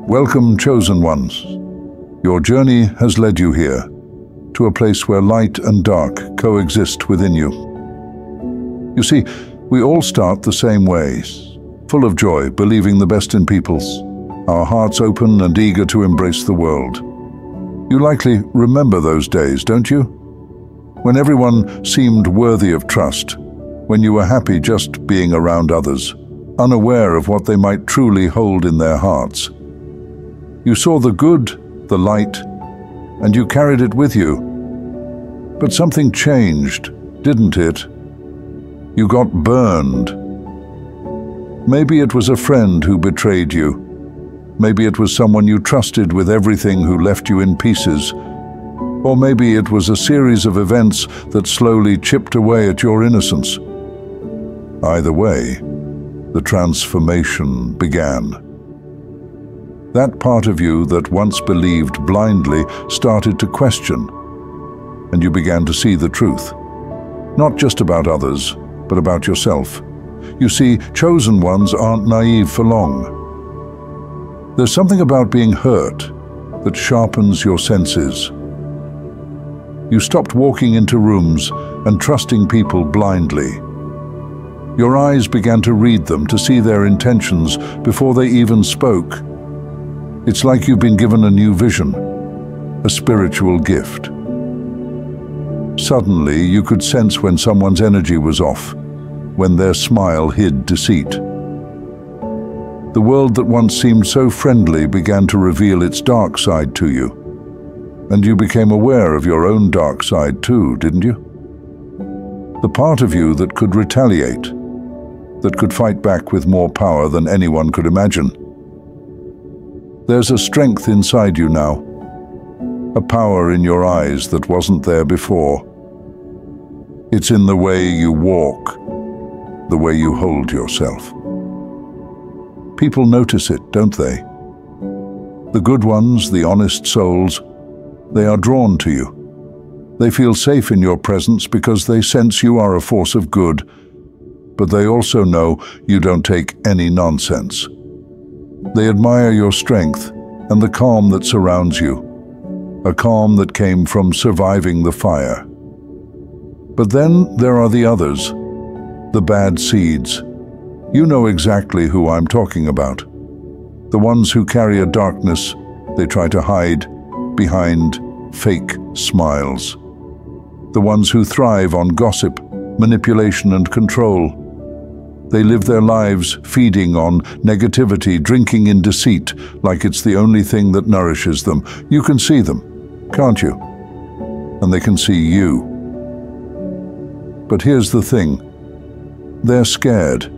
Welcome, chosen ones. Your journey has led you here, to a place where light and dark coexist within you. You see, we all start the same way, full of joy, believing the best in people, our hearts open and eager to embrace the world. You likely remember those days, don't you? When everyone seemed worthy of trust, when you were happy just being around others, unaware of what they might truly hold in their hearts. You saw the good, the light, and you carried it with you. But something changed, didn't it? You got burned. Maybe it was a friend who betrayed you. Maybe it was someone you trusted with everything who left you in pieces. Or maybe it was a series of events that slowly chipped away at your innocence. Either way, the transformation began. That part of you that once believed blindly started to question, and you began to see the truth. Not just about others, but about yourself. You see, chosen ones aren't naive for long. There's something about being hurt that sharpens your senses. You stopped walking into rooms and trusting people blindly. Your eyes began to read them, to see their intentions before they even spoke. It's like you've been given a new vision, a spiritual gift. Suddenly, you could sense when someone's energy was off, when their smile hid deceit. The world that once seemed so friendly began to reveal its dark side to you. And you became aware of your own dark side too, didn't you? The part of you that could retaliate, that could fight back with more power than anyone could imagine. There's a strength inside you now, a power in your eyes that wasn't there before. It's in the way you walk, the way you hold yourself. People notice it, don't they? The good ones, the honest souls, they are drawn to you. They feel safe in your presence because they sense you are a force of good, but they also know you don't take any nonsense. They admire your strength and the calm that surrounds you, a calm that came from surviving the fire. But then there are the others, the bad seeds. You know exactly who I'm talking about. The ones who carry a darkness they try to hide behind fake smiles. The ones who thrive on gossip, manipulation, and control. They live their lives feeding on negativity, drinking in deceit, like it's the only thing that nourishes them. You can see them, can't you? And they can see you. But here's the thing. They're scared.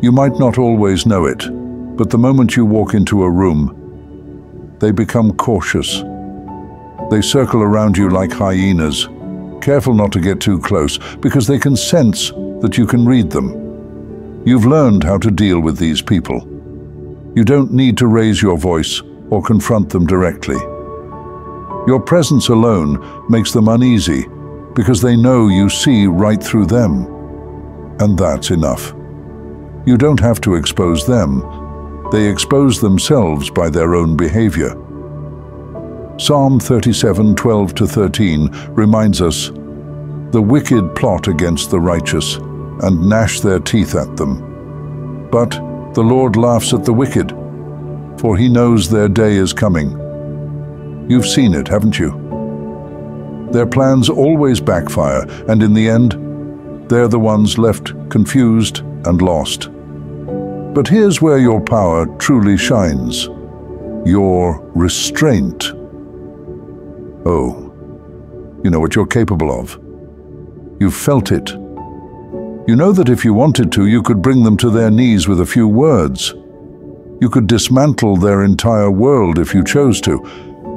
You might not always know it, but the moment you walk into a room, they become cautious. They circle around you like hyenas, careful not to get too close, because they can sense that you can read them. You've learned how to deal with these people. You don't need to raise your voice or confront them directly. Your presence alone makes them uneasy because they know you see right through them. And that's enough. You don't have to expose them. They expose themselves by their own behavior. Psalm 37:12-13 reminds us, "The wicked plot against the righteous and gnash their teeth at them. But the Lord laughs at the wicked, for he knows their day is coming." You've seen it, haven't you? Their plans always backfire, and in the end, they're the ones left confused and lost. But here's where your power truly shines. Your restraint. Oh, you know what you're capable of. You've felt it. You know that if you wanted to, you could bring them to their knees with a few words. You could dismantle their entire world if you chose to.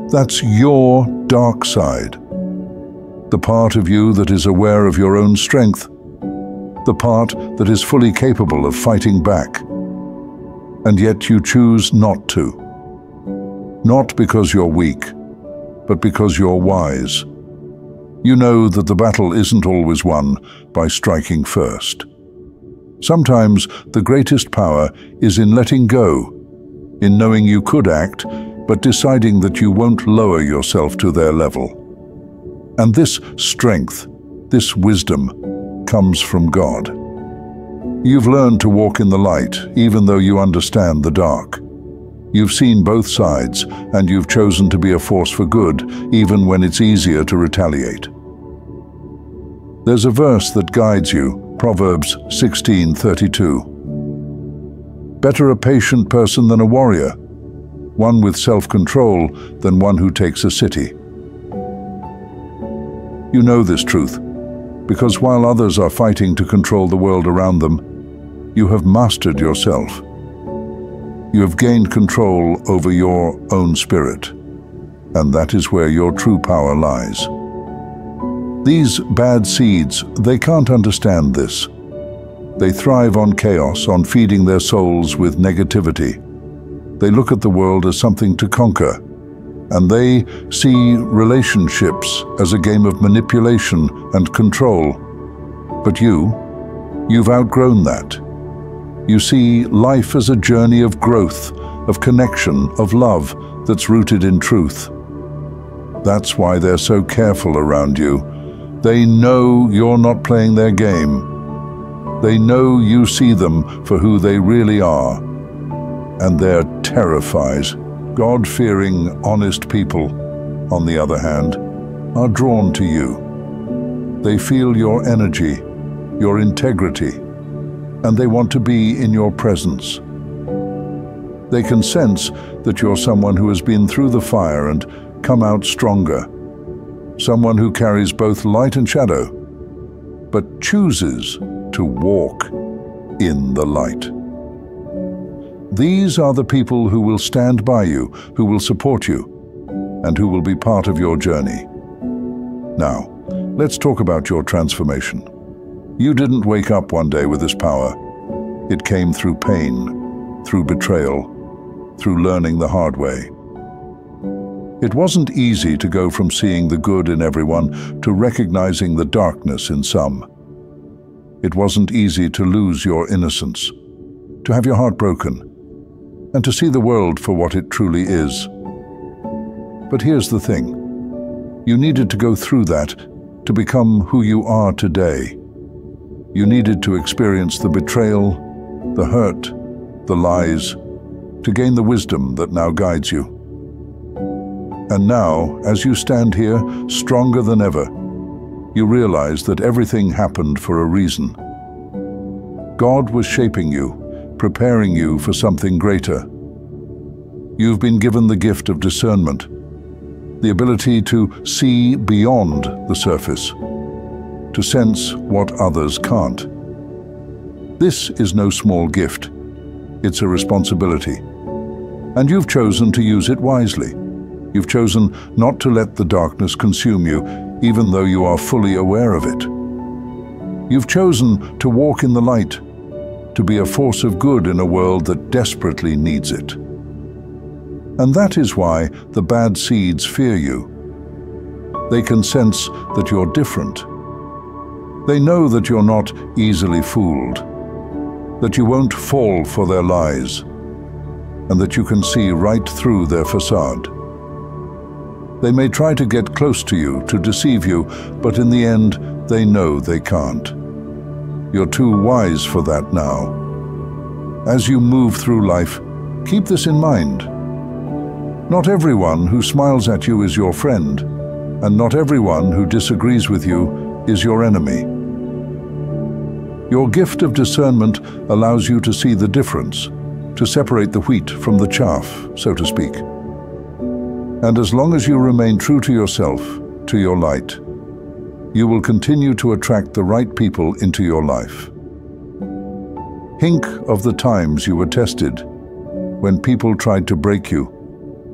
That's your dark side. The part of you that is aware of your own strength. The part that is fully capable of fighting back. And yet you choose not to. Not because you're weak, but because you're wise. You know that the battle isn't always won by striking first. Sometimes the greatest power is in letting go, in knowing you could act, but deciding that you won't lower yourself to their level. And this strength, this wisdom, comes from God. You've learned to walk in the light, even though you understand the dark. You've seen both sides, and you've chosen to be a force for good, even when it's easier to retaliate. There's a verse that guides you, Proverbs 16:32. Better a patient person than a warrior, one with self-control than one who takes a city. You know this truth, because while others are fighting to control the world around them, you have mastered yourself. You have gained control over your own spirit, and that is where your true power lies. These bad seeds, they can't understand this. They thrive on chaos, on feeding their souls with negativity. They look at the world as something to conquer, and they see relationships as a game of manipulation and control. But you've outgrown that. You see life as a journey of growth, of connection, of love that's rooted in truth. That's why they're so careful around you. They know you're not playing their game. They know you see them for who they really are, and they're terrified. God-fearing, honest people, on the other hand, are drawn to you. They feel your energy, your integrity, and they want to be in your presence. They can sense that you're someone who has been through the fire and come out stronger, someone who carries both light and shadow, but chooses to walk in the light. These are the people who will stand by you, who will support you, and who will be part of your journey. Now, let's talk about your transformation. You didn't wake up one day with this power. It came through pain, through betrayal, through learning the hard way. It wasn't easy to go from seeing the good in everyone to recognizing the darkness in some. It wasn't easy to lose your innocence, to have your heart broken, and to see the world for what it truly is. But here's the thing. You needed to go through that to become who you are today. You needed to experience the betrayal, the hurt, the lies, to gain the wisdom that now guides you. And now, as you stand here, stronger than ever, you realize that everything happened for a reason. God was shaping you, preparing you for something greater. You've been given the gift of discernment, the ability to see beyond the surface, to sense what others can't. This is no small gift. It's a responsibility. And you've chosen to use it wisely. You've chosen not to let the darkness consume you, even though you are fully aware of it. You've chosen to walk in the light, to be a force of good in a world that desperately needs it. And that is why the bad seeds fear you. They can sense that you're different. They know that you're not easily fooled, that you won't fall for their lies, and that you can see right through their facade. They may try to get close to you, to deceive you, but in the end, they know they can't. You're too wise for that now. As you move through life, keep this in mind. Not everyone who smiles at you is your friend, and not everyone who disagrees with you is your enemy. Your gift of discernment allows you to see the difference, to separate the wheat from the chaff, so to speak. And as long as you remain true to yourself, to your light, you will continue to attract the right people into your life. Think of the times you were tested, when people tried to break you,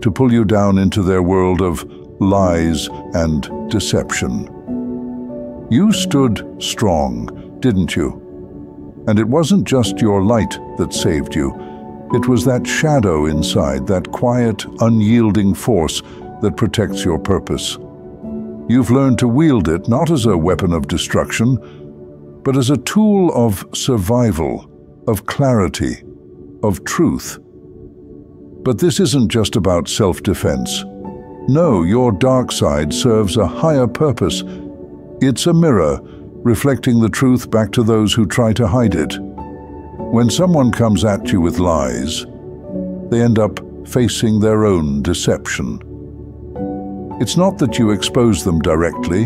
to pull you down into their world of lies and deception. You stood strong, didn't you? And it wasn't just your light that saved you. It was that shadow inside, that quiet, unyielding force that protects your purpose. You've learned to wield it not as a weapon of destruction, but as a tool of survival, of clarity, of truth. But this isn't just about self-defense. No, your dark side serves a higher purpose. It's a mirror, reflecting the truth back to those who try to hide it. When someone comes at you with lies, they end up facing their own deception. It's not that you expose them directly.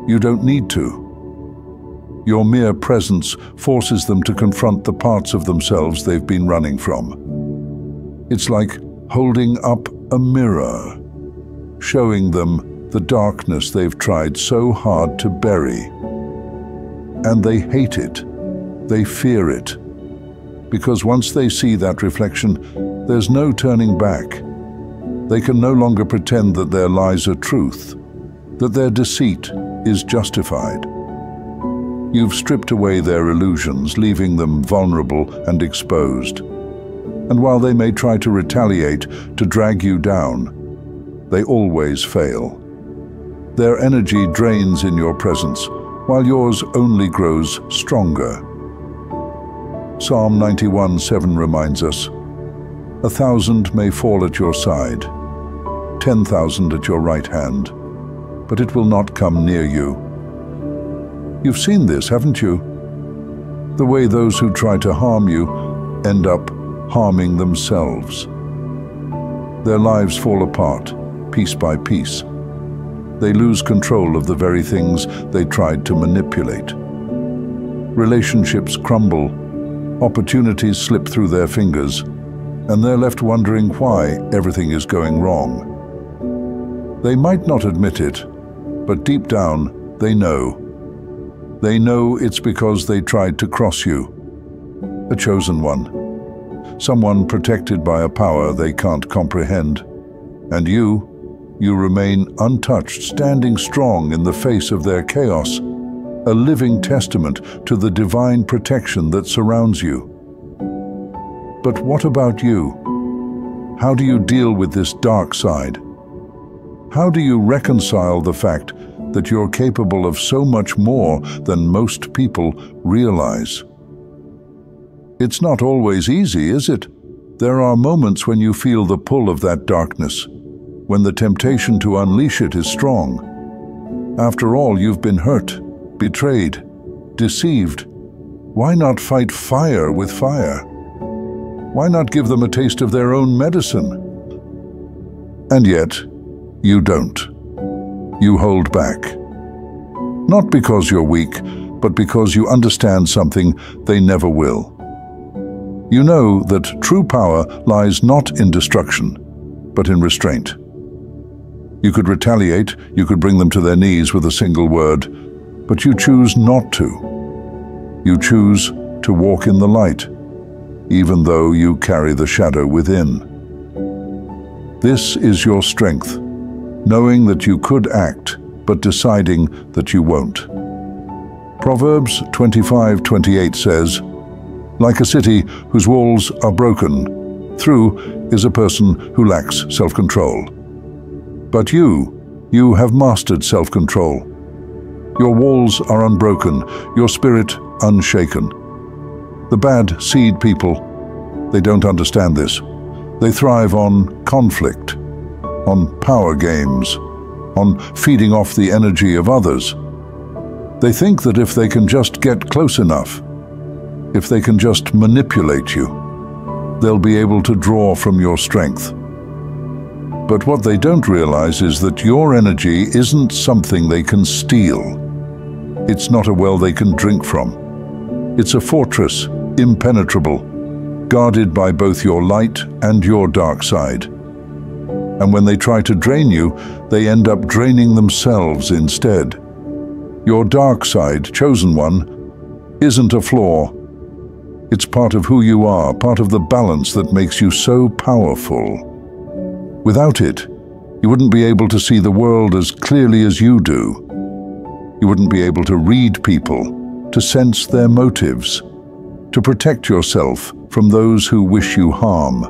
You don't need to. Your mere presence forces them to confront the parts of themselves they've been running from. It's like holding up a mirror, showing them the darkness they've tried so hard to bury. And they hate it. They fear it. Because once they see that reflection, there's no turning back. They can no longer pretend that their lies are truth, that their deceit is justified. You've stripped away their illusions, leaving them vulnerable and exposed. And while they may try to retaliate, to drag you down, they always fail. Their energy drains in your presence, while yours only grows stronger. Psalm 91:7 reminds us, 1,000 may fall at your side, 10,000 at your right hand, but it will not come near you. You've seen this, haven't you? The way those who try to harm you end up harming themselves. Their lives fall apart, piece by piece. They lose control of the very things they tried to manipulate. Relationships crumble, opportunities slip through their fingers, and they're left wondering why everything is going wrong. They might not admit it, but deep down, they know. They know it's because they tried to cross you. A chosen one. Someone protected by a power they can't comprehend. And you remain untouched, standing strong in the face of their chaos, a living testament to the divine protection that surrounds you. But what about you? How do you deal with this dark side? How do you reconcile the fact that you're capable of so much more than most people realize? It's not always easy, is it? There are moments when you feel the pull of that darkness, when the temptation to unleash it is strong. After all, you've been hurt, betrayed, deceived. Why not fight fire with fire? Why not give them a taste of their own medicine? And yet, you don't. You hold back. Not because you're weak, but because you understand something they never will. You know that true power lies not in destruction, but in restraint. You could retaliate, you could bring them to their knees with a single word, but you choose not to. You choose to walk in the light, even though you carry the shadow within. This is your strength, knowing that you could act, but deciding that you won't. Proverbs 25:28 says, "Like a city whose walls are broken, through is a person who lacks self-control." But you have mastered self-control. Your walls are unbroken, your spirit unshaken. The bad seed people, they don't understand this. They thrive on conflict, on power games, on feeding off the energy of others. They think that if they can just get close enough, if they can just manipulate you, they'll be able to draw from your strength. But what they don't realize is that your energy isn't something they can steal. It's not a well they can drink from. It's a fortress, impenetrable, guarded by both your light and your dark side. And when they try to drain you, they end up draining themselves instead. Your dark side, chosen one, isn't a flaw. It's part of who you are, part of the balance that makes you so powerful. Without it, you wouldn't be able to see the world as clearly as you do. You wouldn't be able to read people, to sense their motives, to protect yourself from those who wish you harm.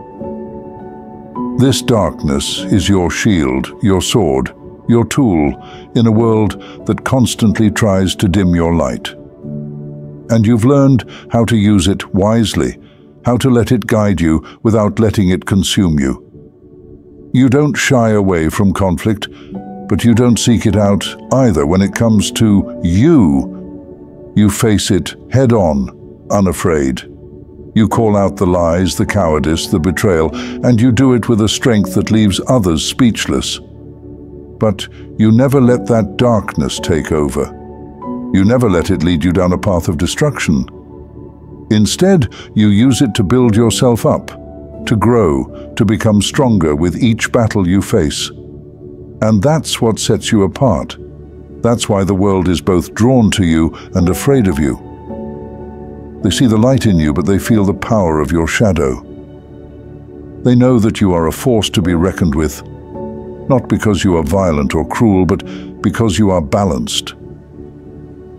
This darkness is your shield, your sword, your tool in a world that constantly tries to dim your light. And you've learned how to use it wisely, how to let it guide you without letting it consume you. You don't shy away from conflict, but you don't seek it out either. When it comes to you face it head-on, unafraid. You call out the lies, the cowardice, the betrayal, and you do it with a strength that leaves others speechless. But you never let that darkness take over. You never let it lead you down a path of destruction. Instead, you use it to build yourself up, to grow, to become stronger with each battle you face. And that's what sets you apart. That's why the world is both drawn to you and afraid of you. They see the light in you, but they feel the power of your shadow. They know that you are a force to be reckoned with, not because you are violent or cruel, but because you are balanced.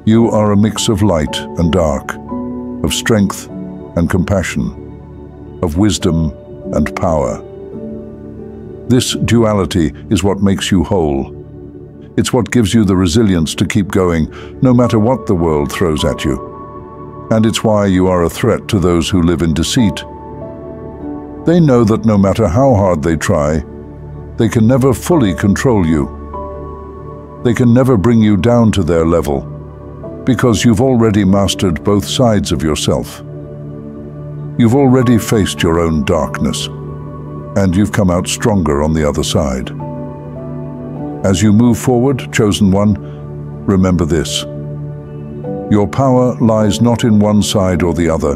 You are a mix of light and dark, of strength and compassion, of wisdom and power. This duality is what makes you whole. It's what gives you the resilience to keep going, no matter what the world throws at you. And it's why you are a threat to those who live in deceit. They know that no matter how hard they try, they can never fully control you. They can never bring you down to their level, because you've already mastered both sides of yourself. You've already faced your own darkness, and you've come out stronger on the other side. As you move forward, chosen one, remember this. Your power lies not in one side or the other,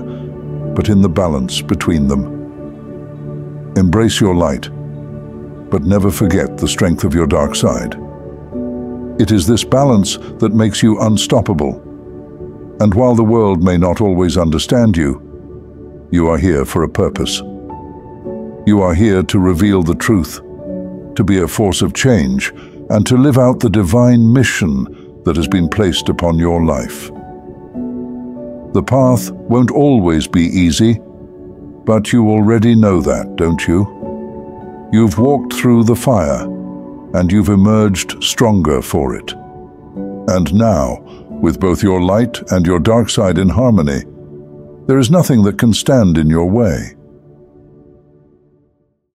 but in the balance between them. Embrace your light, but never forget the strength of your dark side. It is this balance that makes you unstoppable. And while the world may not always understand you, you are here for a purpose. You are here to reveal the truth, to be a force of change, and to live out the divine mission that has been placed upon your life. The path won't always be easy, but you already know that, don't you? You've walked through the fire, and you've emerged stronger for it. And now, with both your light and your dark side in harmony, there is nothing that can stand in your way.